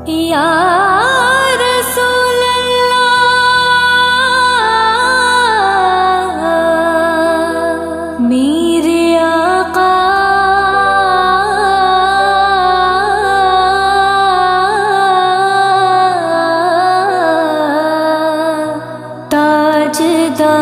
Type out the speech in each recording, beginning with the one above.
या रसूल अल्लाह मेरे आका ताजदारे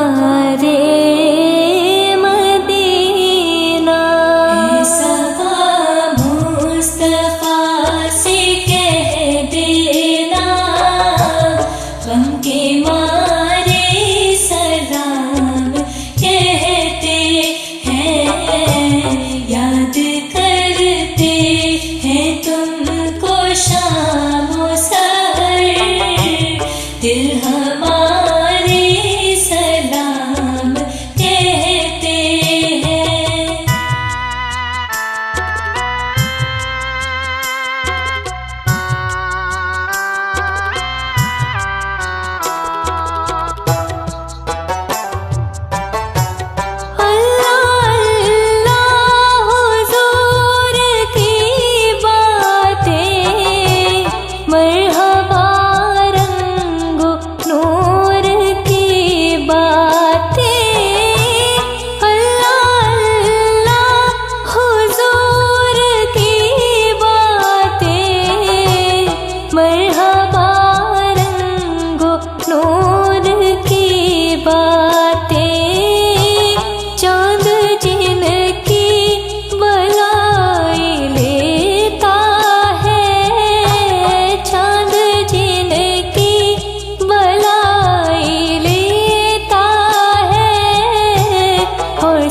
दिल हमारे सलाम कहते हैं। अल्लाह अल्लाह हुजूर की बातें मरहबा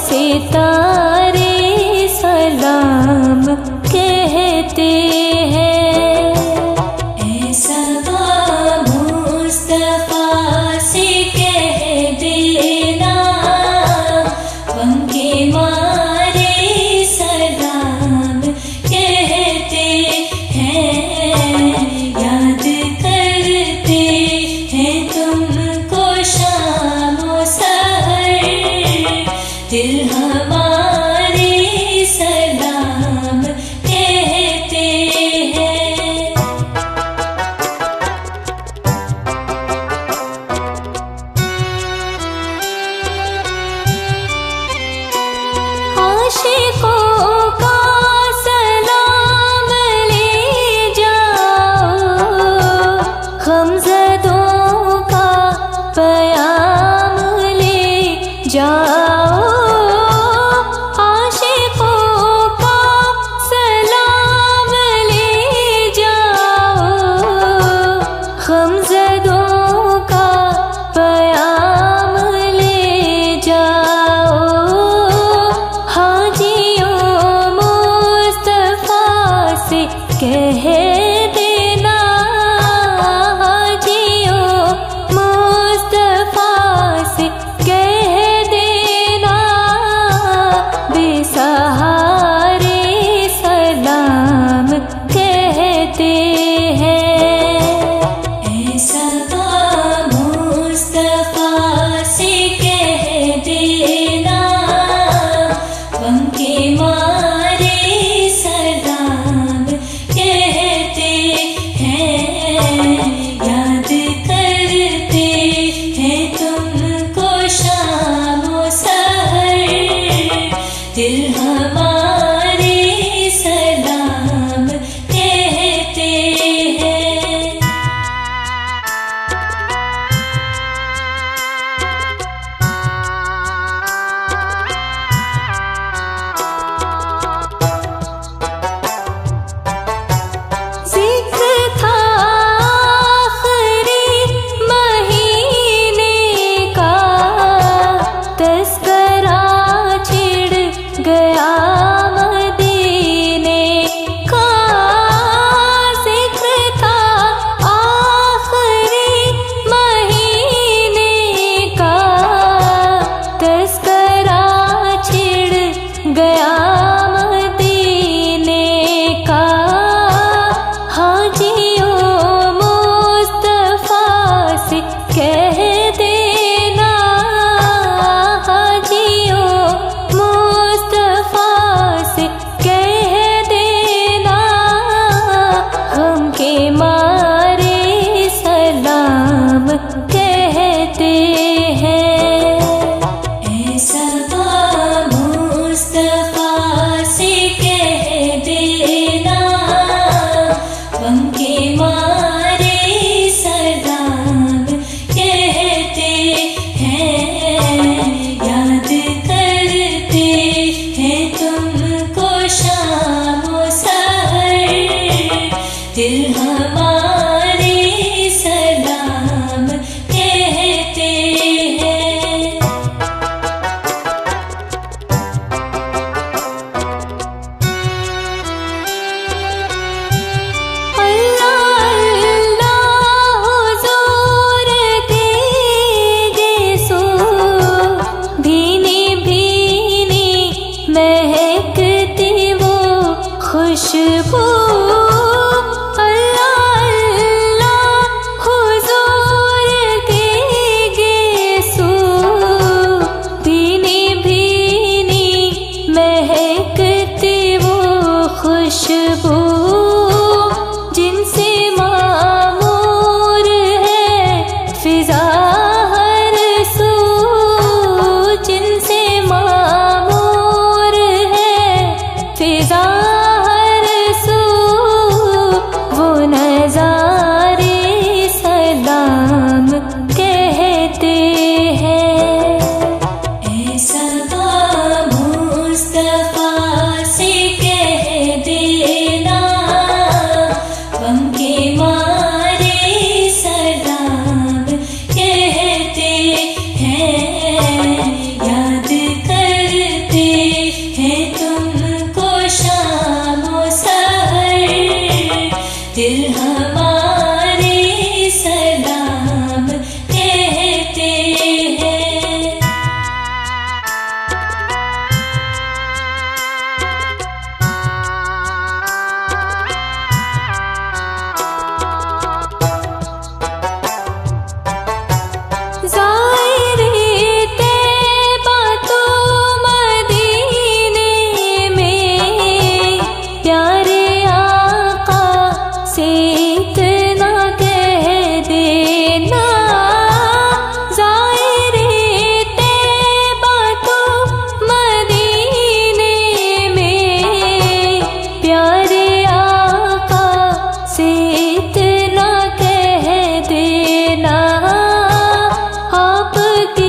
सितारे सलाम कहते हैं। ऐसा मुस्तफा से कह देना उनके मारे सलाम कहते हैं। याद करते हैं तुमको शाम सहर दिल हमारे सलाम कहते हैं। आशिकों का सलाम ले जाओ, गमज़दों का प्याम ले जाओ। गमज़दों का प्याम ले जाओ। हाजियों मुस्तफा से कह देना, हाजियों मुस्तफा से कह देना बेसहारे सलाम कहते हैं। मुस्तफा से कह देना उनके मारे सलाम कहते हैं। याद करते हैं तुमको शाम सहर दिल हमारे सलाम कहते दिल हमारे सलाम कहते हैं। अल्लाह अल्लाह हुजूर के गेसो भीनी भीनी महकती वो खुशबू। खुशबू जिनसे मामूर है फिजा हर सू, जिनसे मामूर है फिजा हर सू, वो नज़ारे सलाम कहते हैं। ऐसा मुस्तफा से दिल हमारे सलाम कहते हैं। ज़ाहिरे तैबा तो मदीने में प्यारे आका से इतना कह देना। ज़ाहिरे तैबा तो मदीने में प्यारे आका से इतना कह देना। आपकी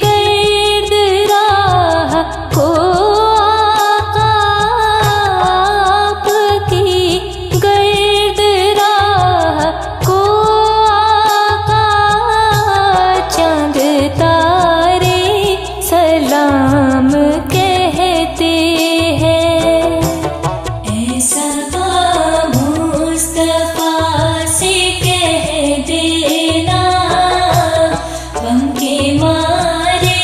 गर्द राह को आका, आपकी गर्द राह को आका, चांद तारे सलाम कहते हैं। ऐसा मुस्तफा से कह देना, उनके मारे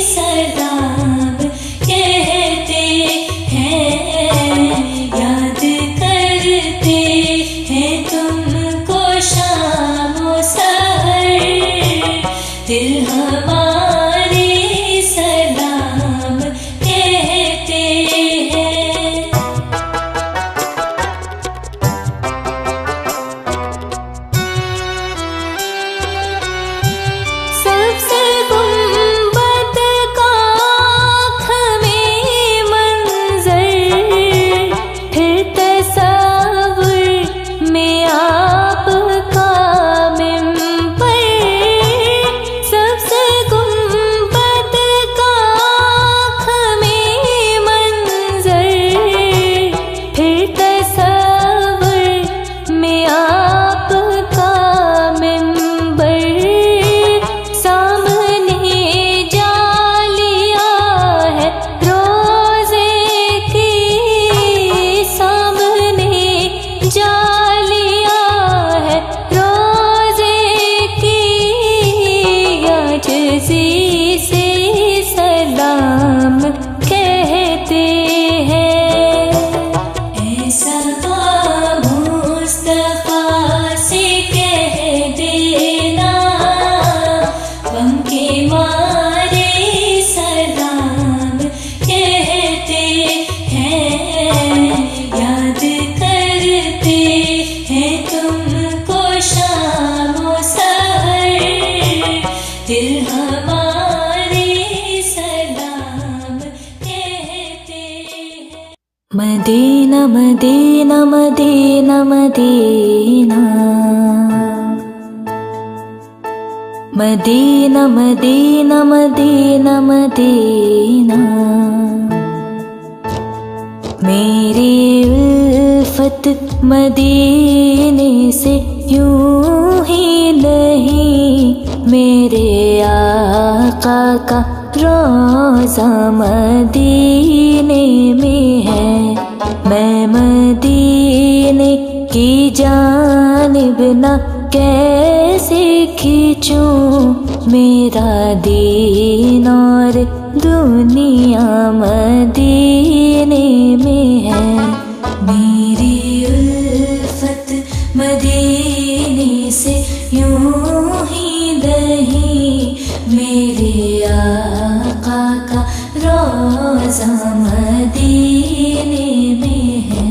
सलाम कहते हैं। याद करते हैं तुमको शामो सहर, दिल हमारे सलाम कहते हैं। सबसे गुंबद का आँख में मंजर, फिर तस्वुर में आपका मिंबर। सबसे गुंबद का आँख में मंजर, फिर तस्वुर में आपका मिंबर। सामने जालिया है रोज़े की, सामने जालिया है रोज़े की, आजिज़ी से सलाम कहते हैं। ऐसा मुस्तफा से कह देना, उनके मारे सलाम कहते हैं। याद करते हैं तुमको शामो सहर, दिल हमारे सलाम कहते हैं। Medina Medina Medina Medina, Medina Medina Medina Medina, मेरी उल्फत मदीने से यूं ही नहीं, मेरे आका का रोज़ा मदीने में है। मैं मदीने की जानिब ना कैसे खींचूं, मेरा दीन और दुनिया मदीने में है। मेरी उल्फत मदीने से यूं ही नहीं, मेरे आका का रोज़ा मदीने में है।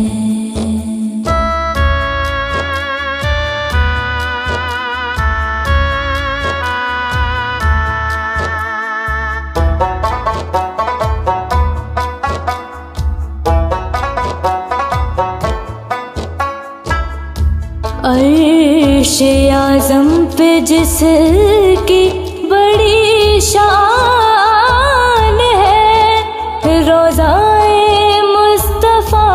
अर्श-ए आज़म पे जिसकी बड़ी शान है, रोज़ाए मुस्तफ़ा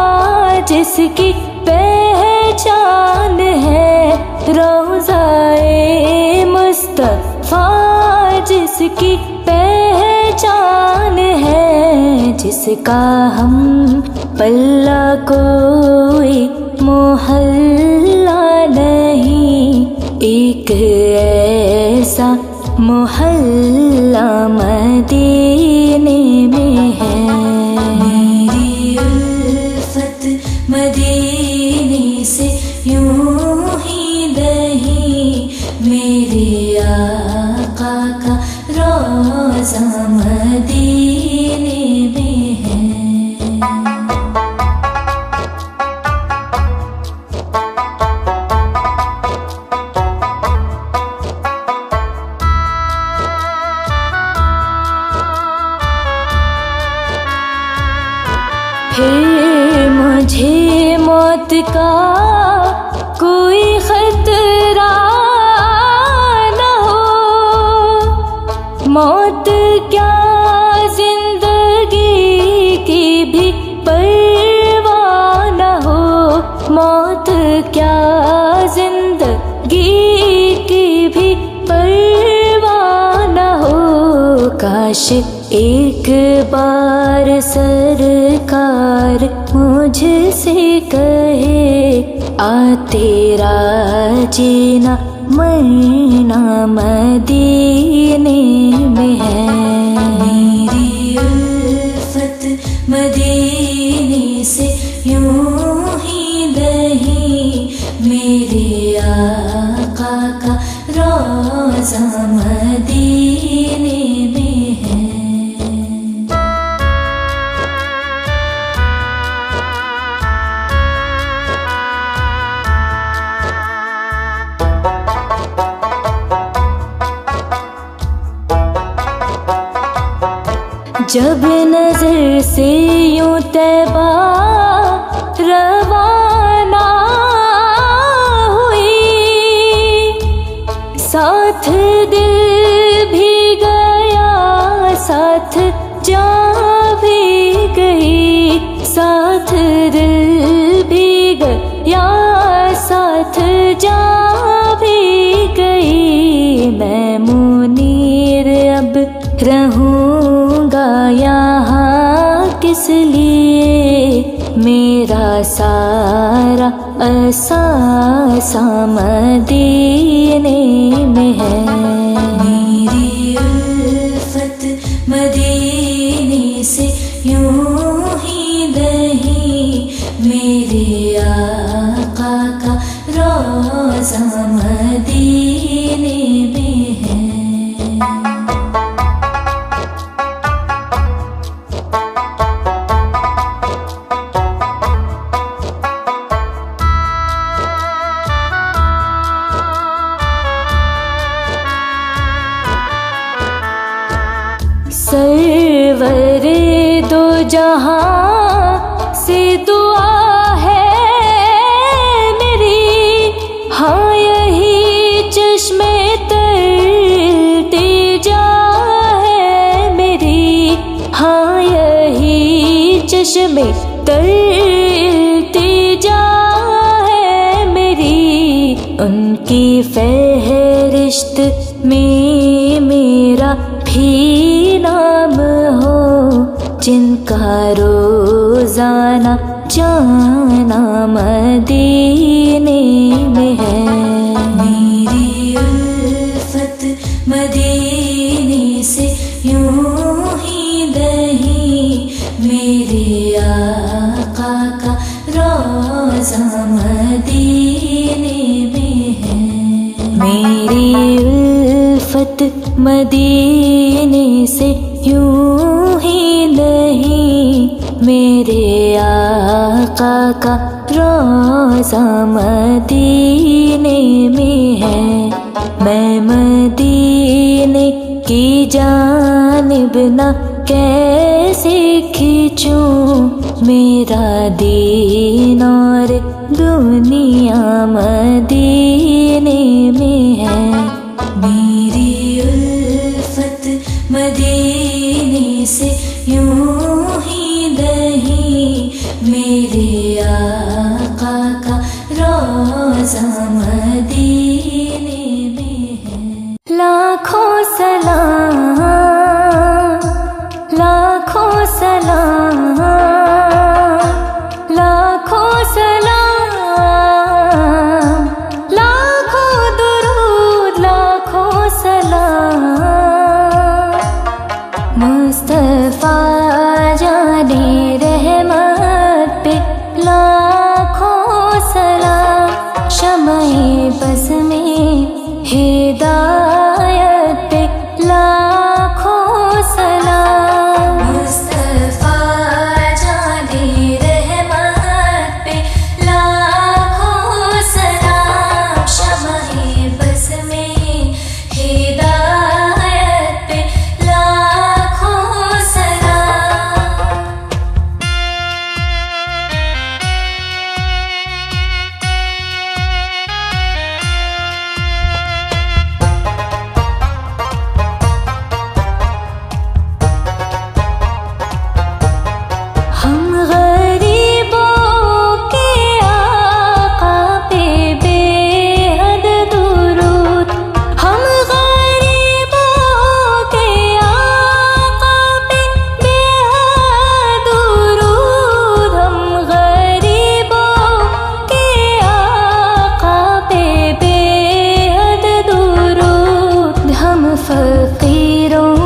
जिसकी पहचान है। रोज़ाए मुस्तफ़ा जिसकी पहचान है, जिसका हम पल्ला कोई मोहल्ला नहीं, एक ऐसा मोहल्ला मदीने में है। मेरी उल्फत मदीने से यूं ही नहीं, मेरे आका का रोज़ा मदीने में है। फिर मुझे मौत का कोई खतरा न हो, मौत क्या जिंदगी की भी परवाह न हो, मौत क्या जिंदगी की भी परवाह न हो। काश एक बार सरकार मुझसे कहे, आ तेरा जीना मरना मदीने में है। मेरी उल्फत मदीने से यूं ही नहीं, मेरे आका का रोज़ा मदीने में है। जब नजर से यूं तैबा रवाना हुई, साथ दिल भी गया साथ जा भी गई, साथ दिल भी गया साथ जा भी गई। मैं मुनीर अब रहूँगा यहाँ किस लिए, मेरा सारा असासा मदीने में है। मेरी उल्फत मदीने से यूं ही नहीं, मेरे आका का रोज़ा मदीने में है। सरवरे दो जहां से दुआ है मेरी, हाँ यही चश्मे तरते जा है मेरी, हाँ यही चश्मे तर उनकी फहरिस्त में मेरा भी नाम हो, जिनका रोजाना जाना मदीने में है। मेरी उल्फत मदीने से यूं ही नहीं, मेरे आका का रोज़ा मदीने में है। मेरी उल्फत मदीने से यूं ही नहीं, मेरे आका का रोज़ा मदीने में है। मैं मदीने की जानिब ना कैसे खींचूं, मेरा दीन और दुनिया मदीने में है। मेरी उल्फत मदीने से यूं ही नहीं, मेरे आका का रोज़ा मदीने में है। लाखों सलाम, लाखों सलाम, लाखों सलाम, लाखों दुरूद, लाखों सलाम। मुस्तफा जाने रहमत पे लाखों सलाम। शम्ए बस में हिदायत पे लाखों सलाम। मुस्तफा जाने रहमत पे लाखों सलाम। शम्ए बस में हिदायत पे लाखों सलाम। हम गरीबों के आका पे बेहद दुरूद, हम गरीबों के आका पे बेहद दुरूद, हम गरीबों के आका पे बेहद दुरूद। हम फकीरों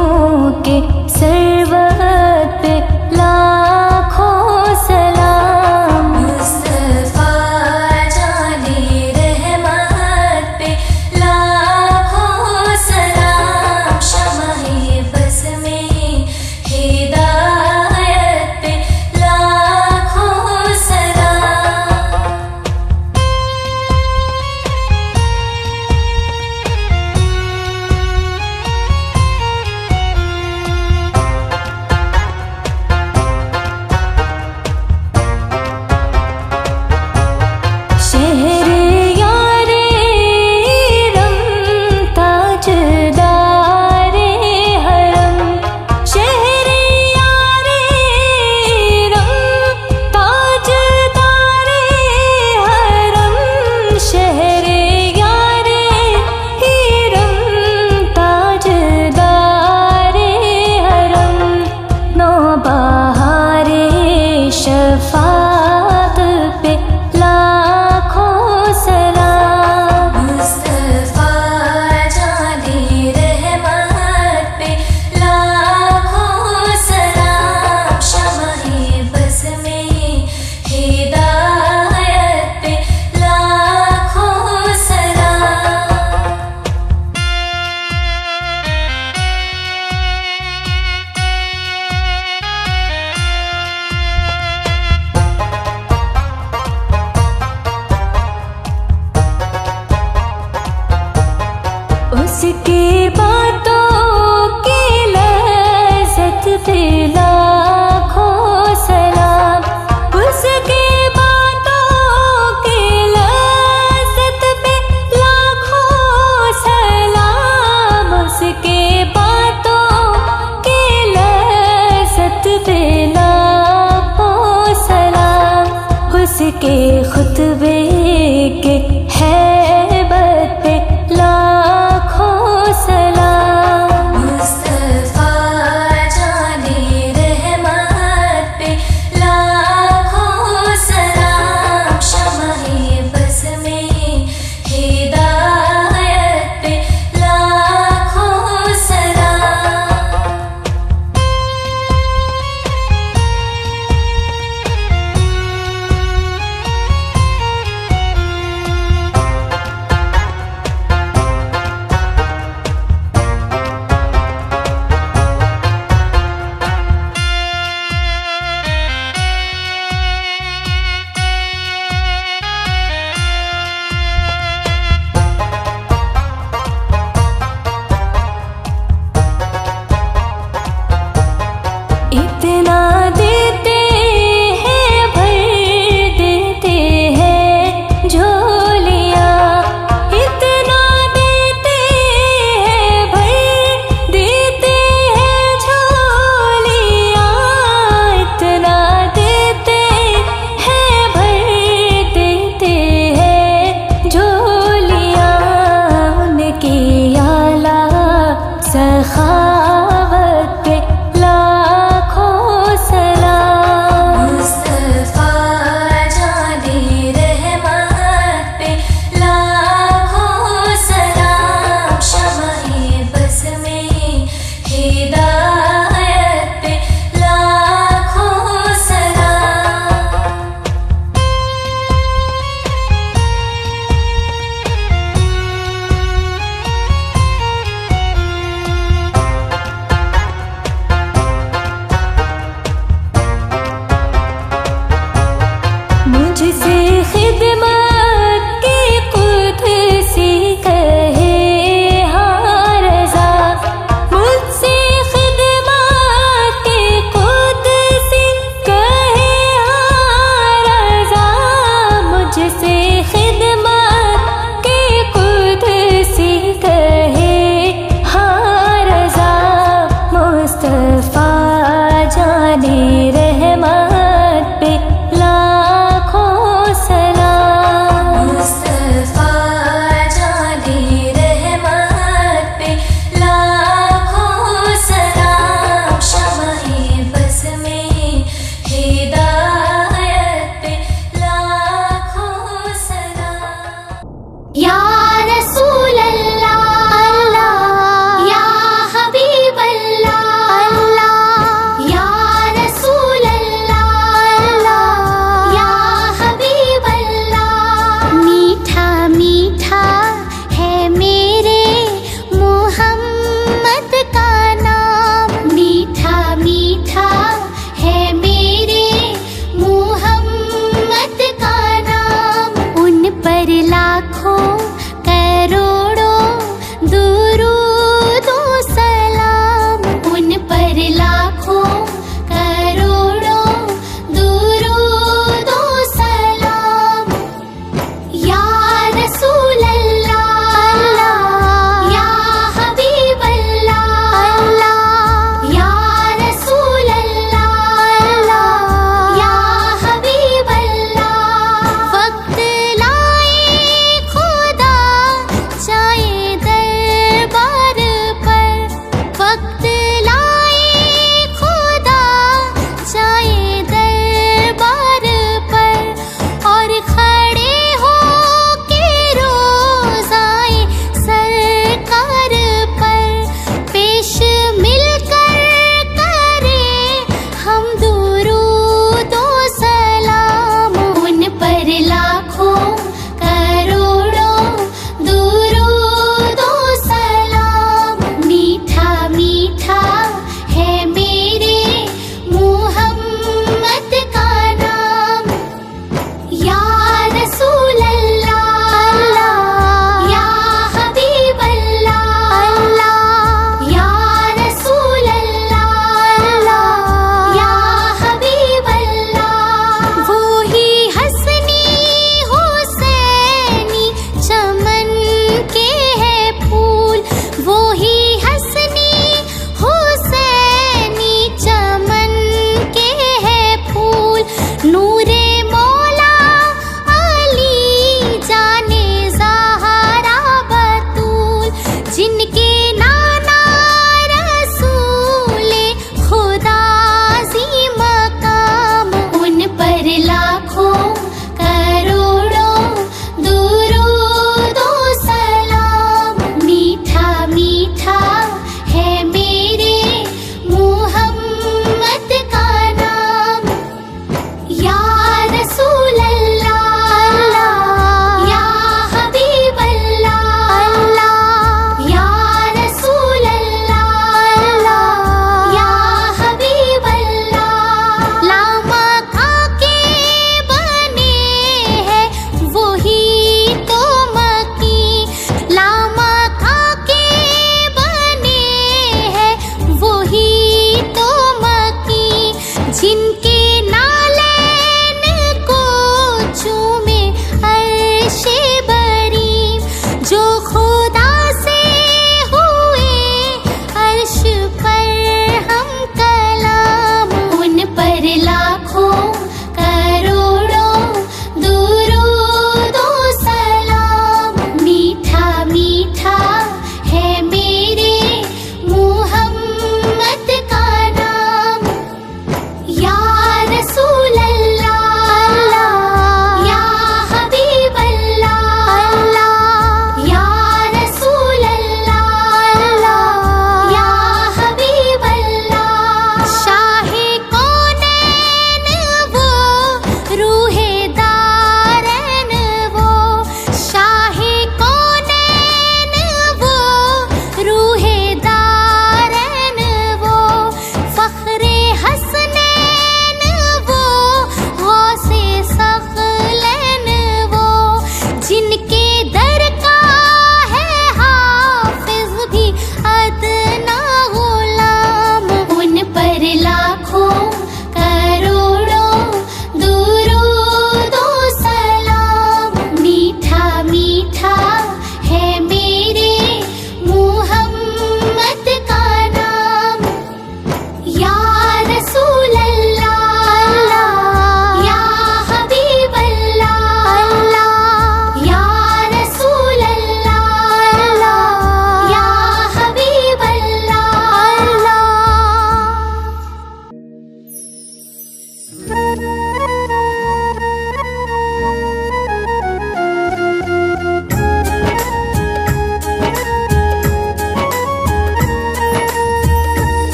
के सरवत पे लाखों सलाम। मुस्तफा जाने रहमत पे लाखों सलाम। शम्ए बस में हिदायत पे लाखों सलाम। शहरे यारे रम, ताजदारे हरम। शहरे यारे रम, ताजदारे हरम। शहरे यारे रम, ताजदारे हरम। नौबहारे शफात पे लाखों सलाम। मुस्तफा जाने रहमत पे लाखों सलाम। शम्ए बस में हिदायत पे लाखों सलाम। उसकी बातों की लज़्ज़त पे लाखों सलाम। उसकी बातों की लज़्ज़त पे लाखों सलाम। उसकी बातों की लज़्ज़त पे लाखों सलाम। उसके खुतबे के है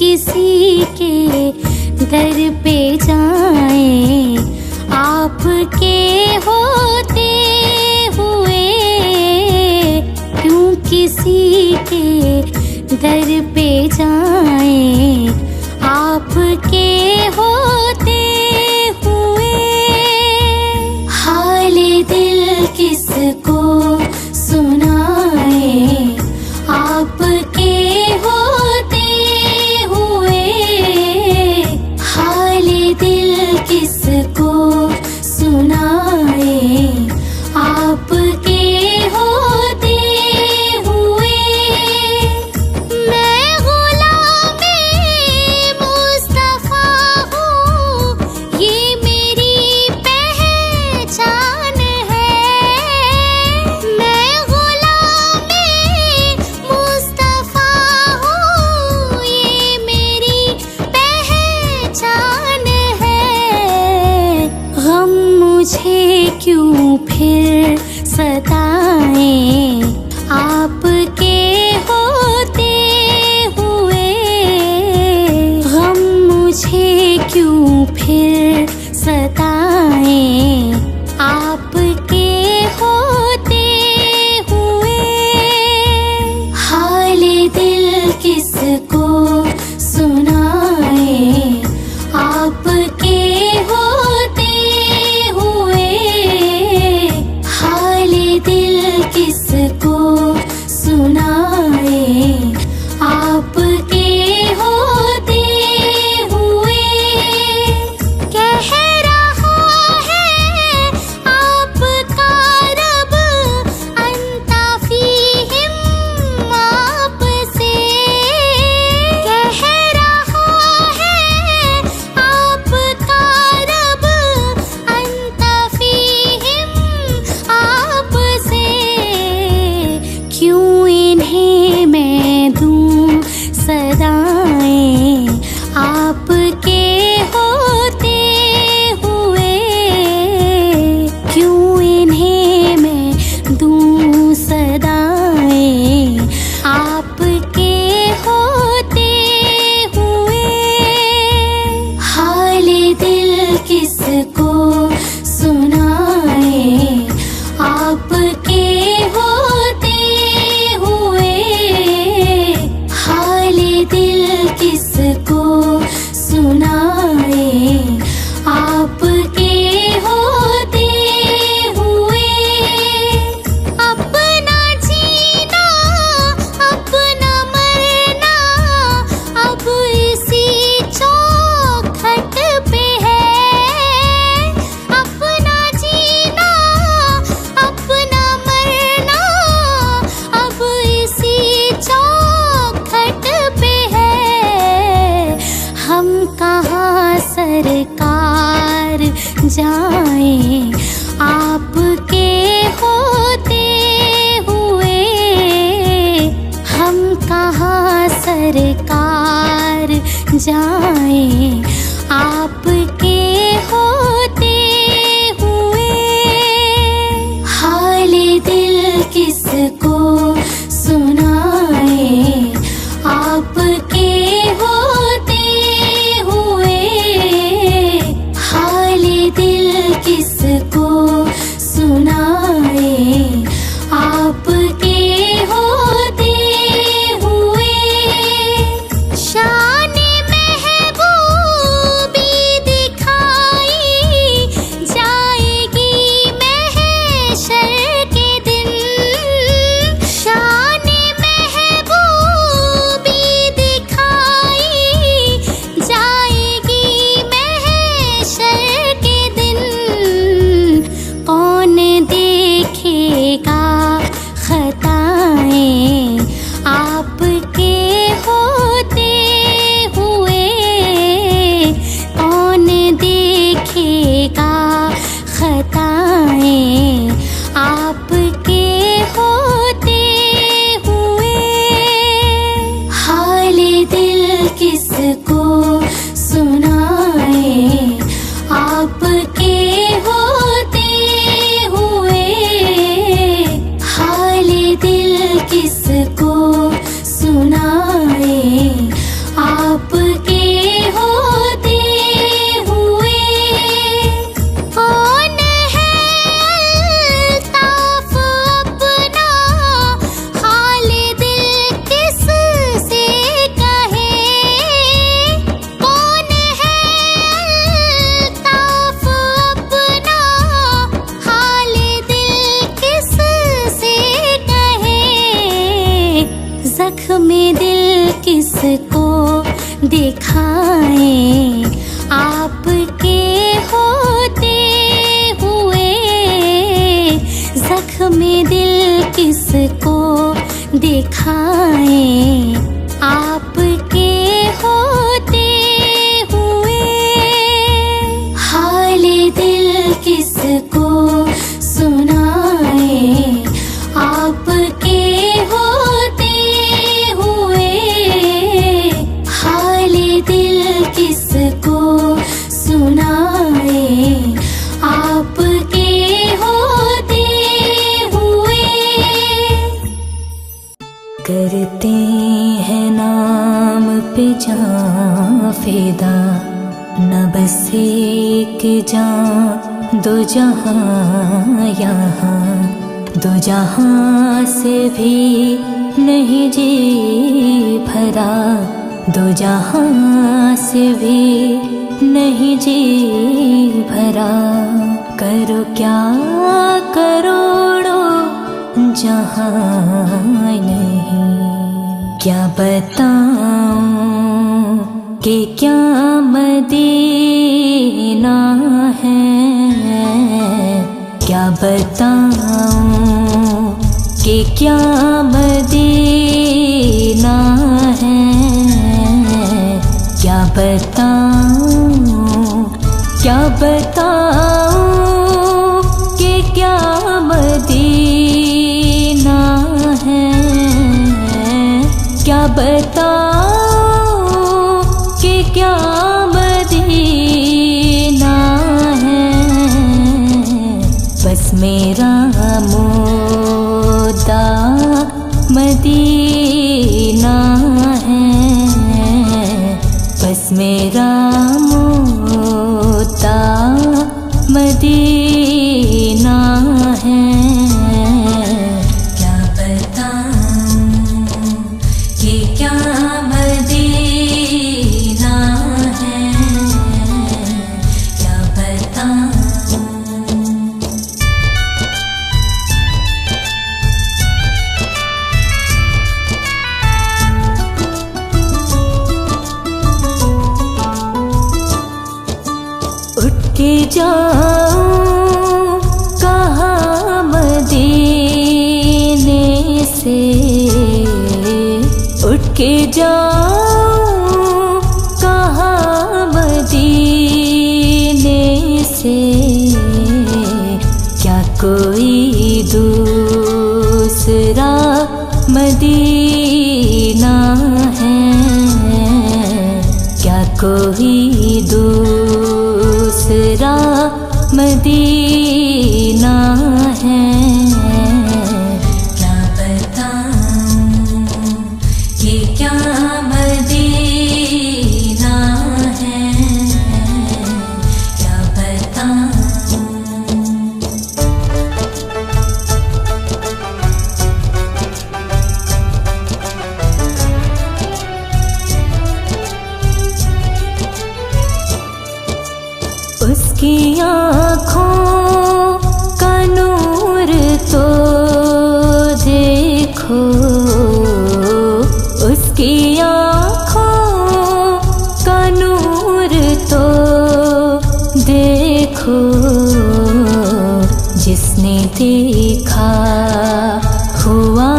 किसी के दर पे जाएं, आपके होते हुए क्यों किसी के दर पे जाएं, आपके होते हुए। हाले दिल किसको सुनाए, आपके होते हुए। हाले दिल किसको सुनाए, आपके होते हुए। मैं गुलामे मुस्तफा हूँ, ये मेरी पहचान है। मैं गुलामे मुस्तफा हूँ, ये मेरी पहचान है। गम मुझे क्यों फिर सताएं, आपके होते हुए। गम मुझे क्यों फिर सताएं, आपके होते हुए। हाले दिल किसको सुनाए, आपके होते हुए। हाले दिल किसको सुनाए, आपके होते हुए। कह रहा है आपका रब अंता फीहिम आपसे। कह रहा है आपका रब अंता फीहिम आपसे। क्यों इन्हें मैं दूं सदाएं, आपके होते हुए। क्यों इन्हें मैं दूं सदाएं, आपके होते हुए। हाले दिल किसको सुनाए, आपके होते हुए। हाले दिल किसको सुनाए, आपके होते हुए। अपना जीना अपना मरना अब इसी चौखट पे है। अपना जीना अपना मरना अब इसी चौखट पे है। हम कहाँ सरकार जाएं, आपके होते हुए। हम कहाँ सरकार जाएं, आपके होते हुए। हाले दिल किसको सुनाए, आपके होते हुए। हाले दिल किसको सुनाए, आपके होते हुए। शान महबूबी दिखाई जाएगी महशर के दिन। शान महबूबी दिखाई जाएगी महशर के दिन। कौन देखेगा खताएं, आपके होते हुए। कौन देखेगा खताएं, आपके होते हुए। हाले दिल किसको सुनाए, आपके होते हुए। हाले दिल किसको सुनाए, आप दिखाएं, आपके होते हुए जख्म दिल किसको दिखाएं, आपके होते हुए हाल दिल किसको सुनाएं, आपके होते हुए हाल दिल किसको सुनाएं, आपके होते हुए। करते हैं नाम पे जान फिदा, न बस एक जान दो जहां यहाँ, दो जहां से भी नहीं जी भरा, दो जहां से भी नहीं जी भरा। करो क्या करोड़ों जहां नहीं, क्या बताऊं कि क्या मदीना है, क्या बताऊं कि क्या मदीना है, क्या बताऊं, क्या बताऊं कि क्या मदीना है, क्या बताऊं कि क्या मदीना है। बस मेरा मुद्दा मदीना है, बस मेरा मुद्दा मदीना है। क्या बताऊं कि क्या मदीना है, क्या बताऊं। उठ के जाऊं कहाँ मदीने से, उठ के जाऊं कहाँ मदीने से, क्या कोई दूसरा मदीना है, क्या कोई दूसरा मदीना है। क्या बताऊं कि क्या मदीना है, क्या बताऊं। उसकी आँखों का नूर तो देखो, उसकी आँखों का नूर तो देखो, जिसने देखा हुआ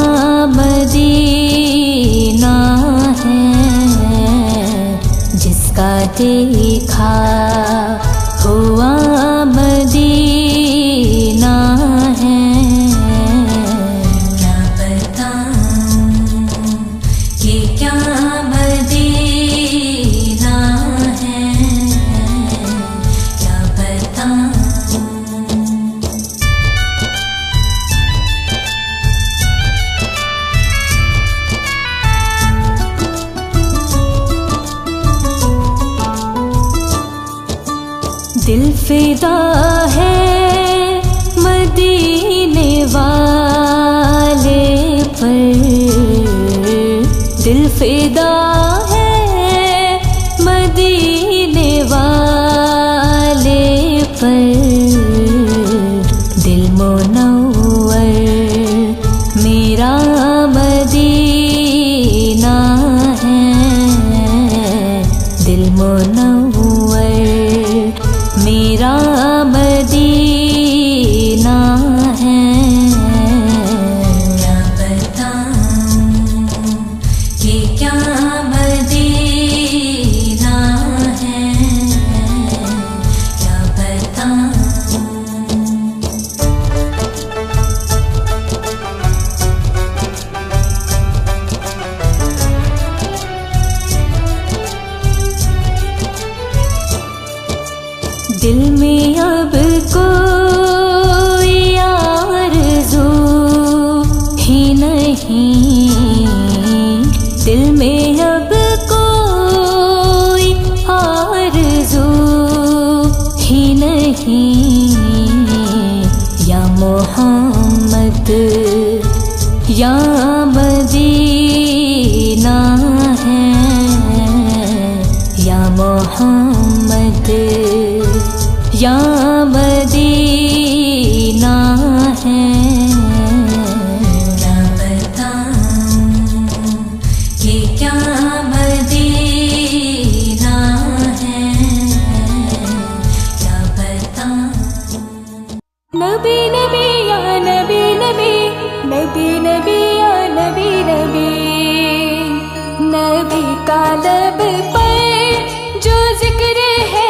मदीना है, जिसका देखा हुआ मदीना है। क्या बताऊं कि क्या मदीना है, क्या बताऊं। दिल फिदा है मदीने वाले पर, दिल फिदा है मदीने वाले पर, दिल मुनव्वर मेरा मदीना है, मुनव्वर मेरा मदीना है। क्या बताऊं कि क्या मदीना है, क्या बताऊं। दिल में अब कोई आरज़ू ही नहीं, दिल में अब कोई आरज़ू ही नहीं। या मोहम्मद या मदीना है, या मोहम्मद या मदीना है। क्या बताऊं कि क्या मदीना है, क्या बताऊं। नबी नबी या नबी नबी, नबी नबी या नबी नबी, नबी का लब पर जो जिक्र है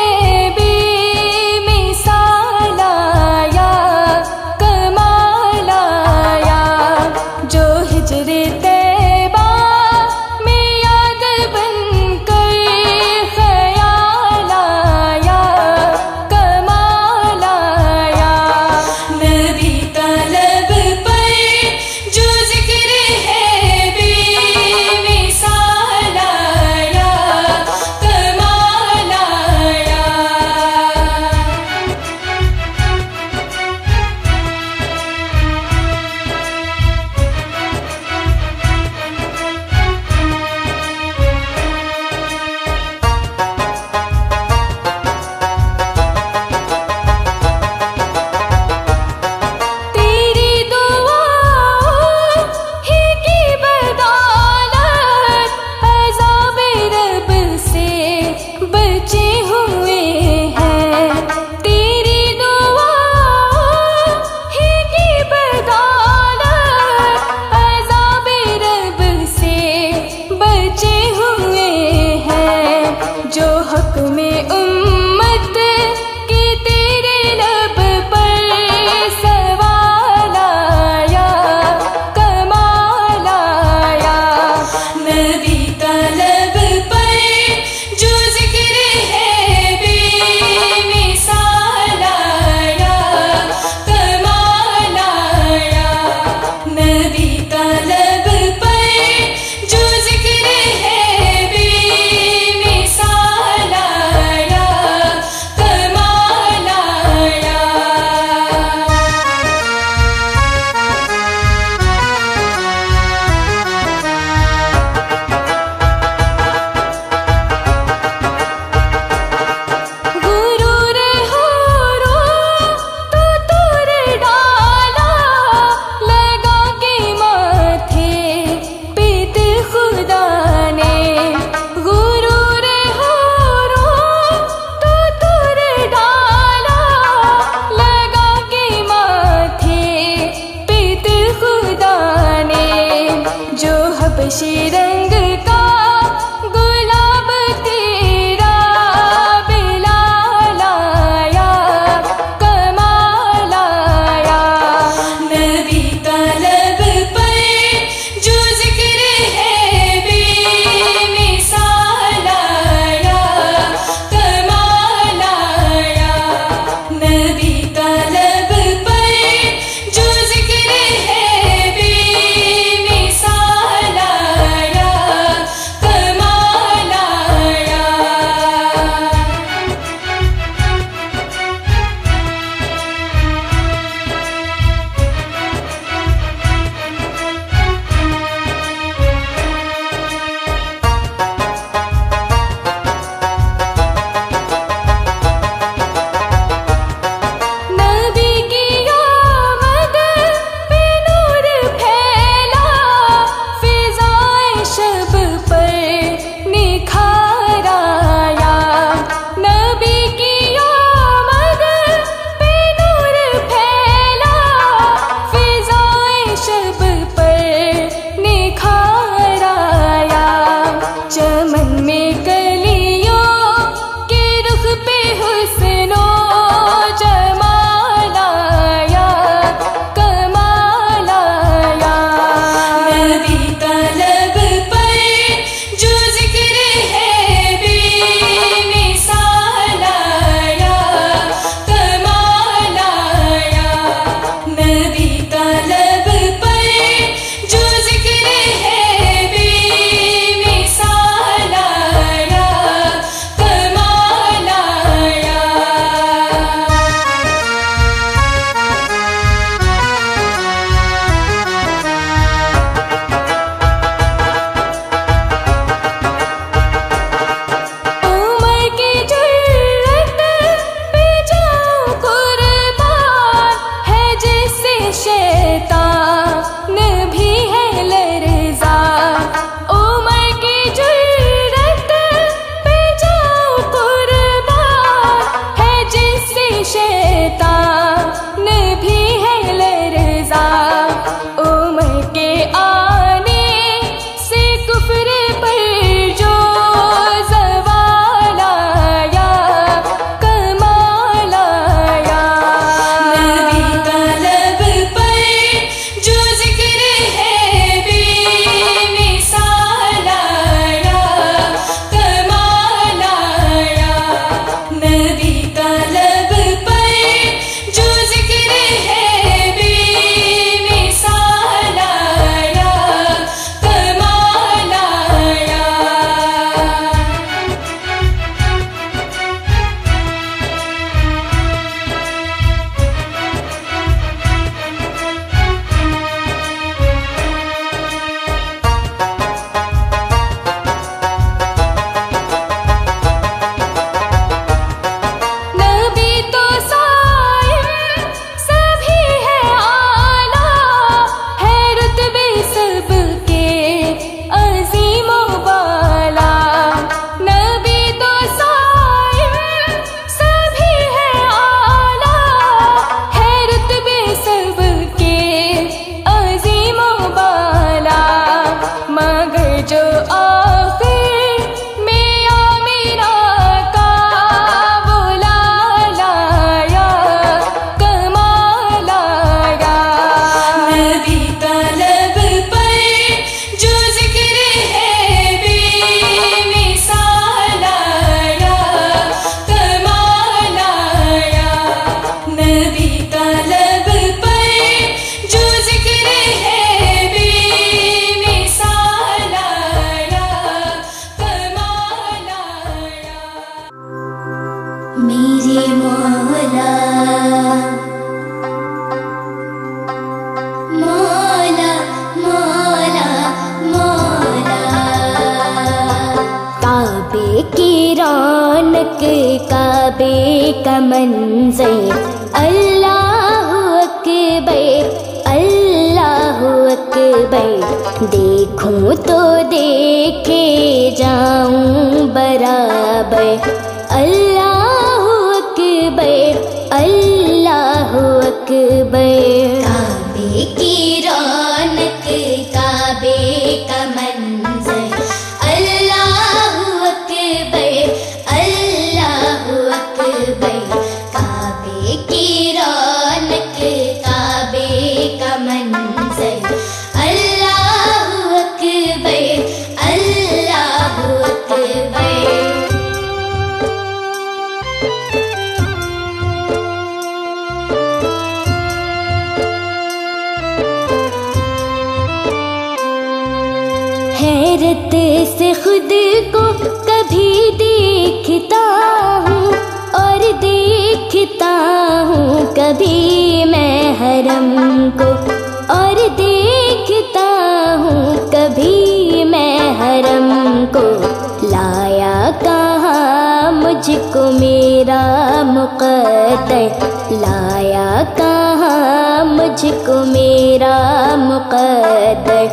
मेरे मौला मौला मौला मौला। काबे की रौनक काबे का मंज़र, अल्लाहु अकबर अल्लाहु अकबर। देखूं तो देखे जाऊं बराबर, अल्लाहु अकबर अल्लाहु अकबर। काबे की रौनक काबे का मंज़र, अल्लाहु अकबर अल्लाहु अकबर। काबे की रौनक काबे का मंज़र, अल्लाहु अकबर अल्लाहु अकबर। हैरत से खुद को कभी देखता हूँ और देखता हूँ कभी मैं हरम को, और देखता हूँ कभी मैं हरम को। लाया कहाँ मुझको मेरा मुक़द्दर, लाया कहाँ मुझको मेरा मुक़द्दर।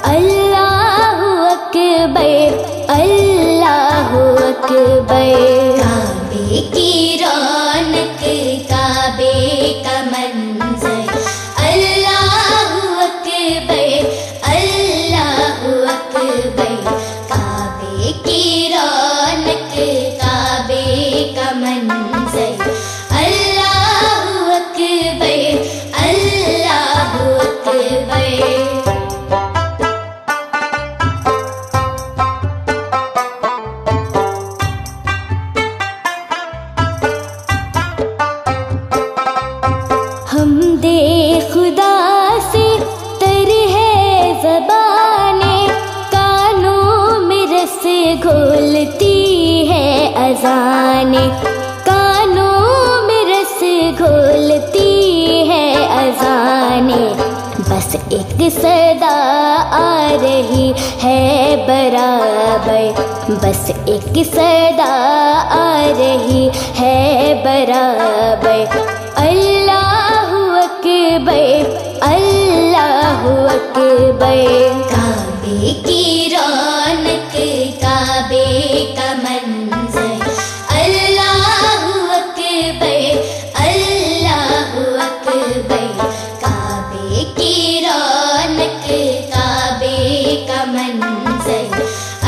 अल्लाहु अकबर अल्लाहु अकबर। काबे की रौनक काबे का मंज़र, अल्लाहु अकबर अल्लाहु अकबर। काबे की रौनक काबे का मंज़र, अल्लाहु अकबर अल्लाहु अकबर। हमदे खुदा से तर है ज़बाने, कानों में रस घोलती है अज़ाने, कानों में रस घोलती है अज़ाने। बस एक सदा आ रही है बराबर, बस एक सदा आ रही है बराबर। अल्लाहु अकबर अल्लाहु अकबर। काबे की रौनक काबे का मंज़र, अल्लाहु अकबर अल्लाहु अकबर। काबे की रौनक काबे का मंज़र,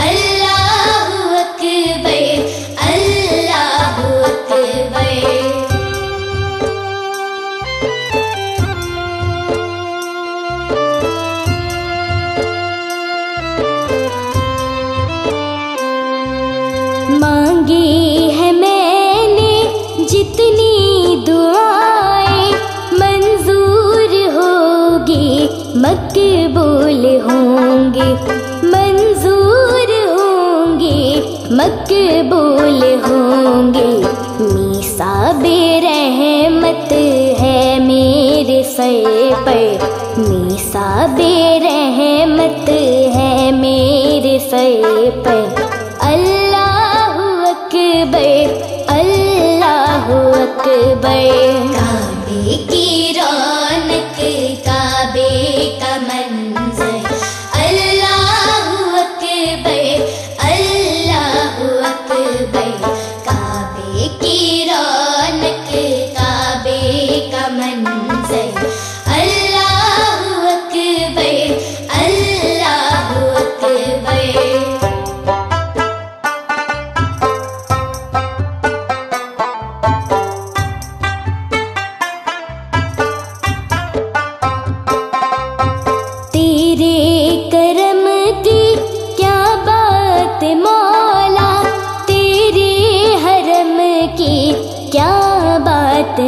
अल्लाहु अकबर अल्लाहु अकबर। मांगी है मैंने जितनी दुआएं, मंजूर होगी मकबूल होंगी, मंजूर होंगी मकबूल होंगी। मीसा बेरहमत है मेरे सर पर, मीसा बेरहमत है मेरे सर पर। अल्लाहु अकबर अल्लाहु अकबर। काबे की रौनक काबे का मंज़र, अल्लाहु अकबर अल्लाहु अकबर। काबे की रौनक काबे का मंज़र, अल्लाहु अकबर अल्लाहु अकबर।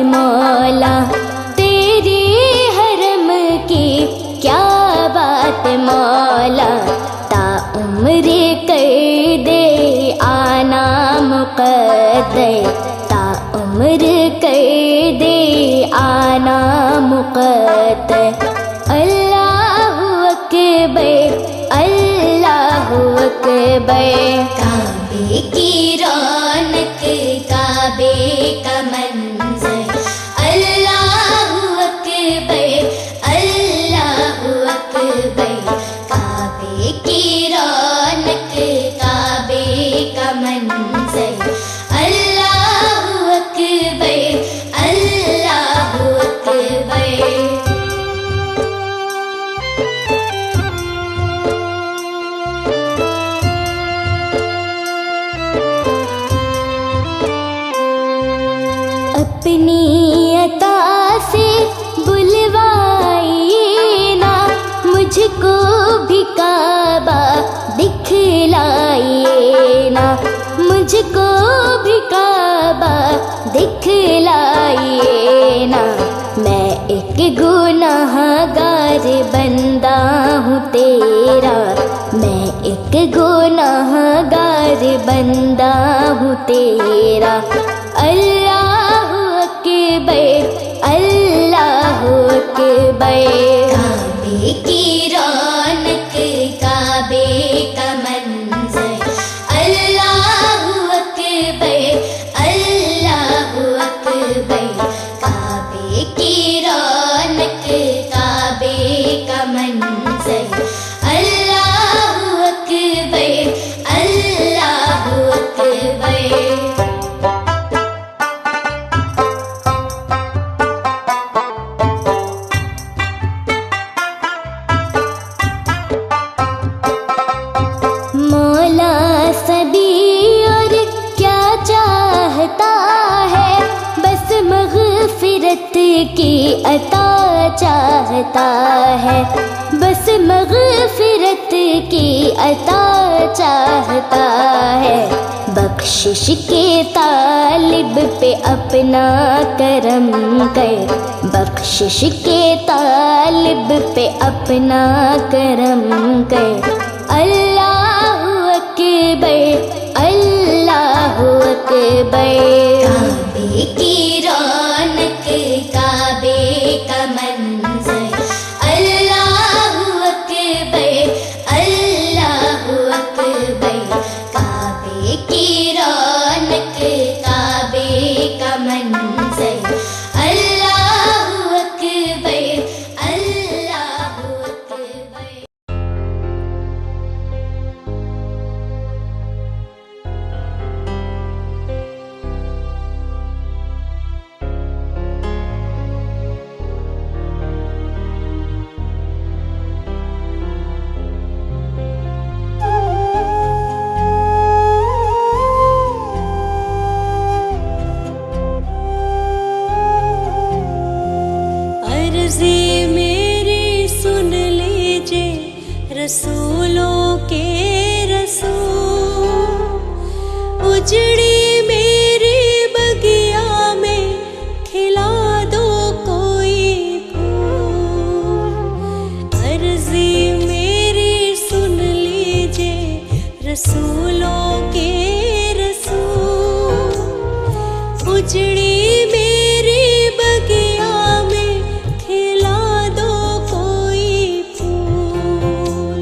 मौला तेरी हरम की क्या बात मौला, ता उम्र कर दे आना मुक़द्दर, ता अमर कर दे आना मुक़द्दर। अल्लाहु अकबर, अल्लाहु अकबर। काबे की रौनक, काबे का मंज़र। अल्लाहु अकबर, अल्लाहु अकबर। काबे की रौनक, काबे का मंज़र। अल्लाहु अकबर, अल्लाहु अकबर। अपनी अता से बुलवाइए ना, मुझको भी काबा दिखलाइए ना, मुझको भी काबा दिखलाइए ना। मैं एक गुनाहगार बंदा हूँ तेरा, मैं एक गुनाहगार बंदा हूँ तेरा। अल्लाहु अकबर, अल्लाहु अकबर। काबे की रौनक, काबे का मंज़र। अल्लाहु अकबर, अल्लाहु अकबर। काबे की रौनक, काबे का मंज़र। अल्लाहु अकबर, अल्लाहु अकबर। मौला सभी और क्या चाहता है, बस मग़फ़िरत की अता चाहता है, बस मग़फ़िरत की अता चाहता है। बख्शिश के तालिब पे अपना करम कर, बख्शिश के तालिब पे अपना करम कर। अल्लाहु अकबर, अल्लाहु अकबर। काबे की रौनक, काबे का मंज़र। अल्लाहु अकबर, अल्लाहु अकबर। काबे की रौनक, काबे का मंज़र। अल्लाहु अकबर, अल्लाहु अकबर। अर्ज़ी मेरी सुन लीजिए रसूलों के रसूल। उजड़ी मेरी बगिया में खिला दो कोई फूल। अर्ज़ी मेरी सुन लीजिए रसूलों के रसूल। उजड़ी मेरी बगिया में खिला दो कोई फूल।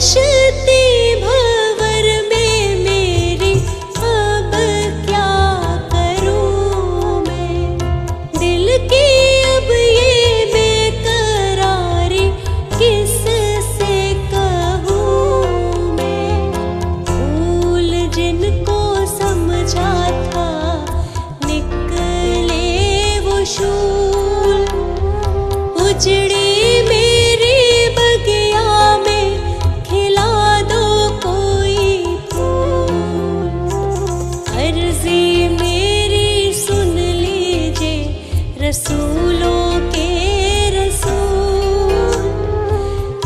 उलझती भंवर में मेरी अब क्या करूं मैं। दिल की अब ये बेकरारी किससे कहूं मैं। फूल जिनको समझा था निकले वो शूल। उजड़ी मेरी बगिया में खिला दो कोई फूल। अर्जी मेरी सुन लीजिए रसूलों के रसूल।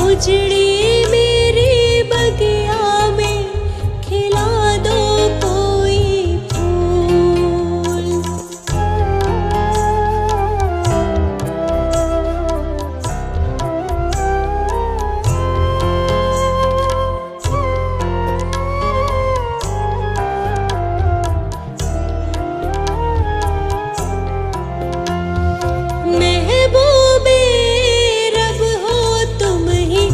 उजड़ी मेरी बगिया में खिला दो कोई फूल। महबूबे रब हो तुम ही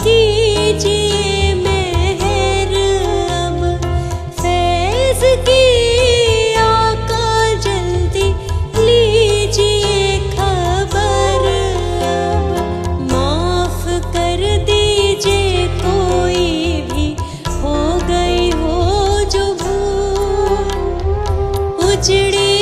कीजिए मेहर अब। फैज़ की आका जल्दी लीजिए खबर अब। माफ कर दीजिए कोई भी हो गई हो जो भूल। उजड़ी